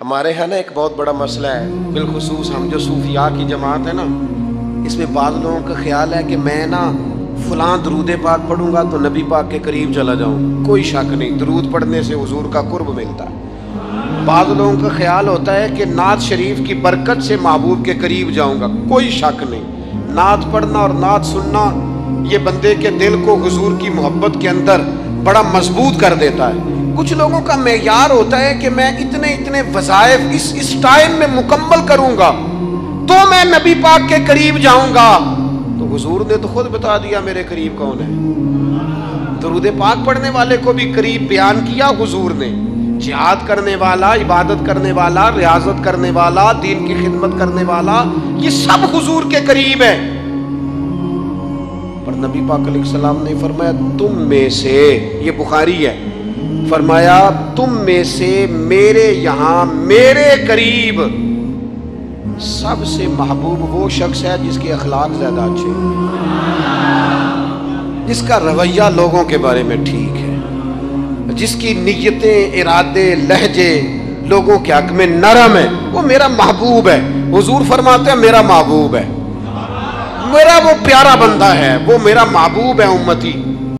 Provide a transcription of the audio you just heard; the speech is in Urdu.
ہمارے یہاں نا ایک بہت بڑا مسئلہ ہے، بالخصوص ہم جو صوفیاء کی جماعت ہے نا، اس میں بعض لوگوں کا خیال ہے کہ میں نا فلاں درود پاک پڑھوں گا تو نبی پاک کے قریب چلا جاؤں. کوئی شک نہیں، درود پڑھنے سے حضور کا قرب ملتا ہے. بعض لوگوں کا خیال ہوتا ہے کہ نعت شریف کی برکت سے محبوب کے قریب جاؤں گا. کوئی شک نہیں، نعت پڑھنا اور نعت سننا یہ بندے کے دل کو حضور کی محبت کے اندر بڑا مضبوط کر دیتا ہے. کچھ لوگوں کا معیار ہوتا ہے کہ میں اتنے وظائف اس ٹائم میں مکمل کروں گا تو میں نبی پاک کے قریب جاؤں گا. تو حضور نے تو خود بتا دیا میرے قریب کون ہے. درود پاک پڑھنے والے کو بھی قریب بیان کیا حضور نے. جہاد کرنے والا، عبادت کرنے والا، ریاضت کرنے والا، دین کی خدمت کرنے والا، یہ سب حضور کے قریب ہے. پر نبی پاک علیہ السلام نے فرمایا تم میں سے، یہ بخاری ہے، فرمایا تم میں سے میرے یہاں میرے قریب سب سے محبوب وہ شخص ہے جس کے اخلاق زیادہ اچھے ہیں، جس کا رویہ لوگوں کے بارے میں ٹھیک ہے، جس کی نیتیں، ارادے، لہجے لوگوں کے حق میں نرم ہے، وہ میرا محبوب ہے. حضور فرماتے ہیں میرا محبوب ہے، میرا وہ پیارا بندہ ہے، وہ میرا محبوب ہے امتی.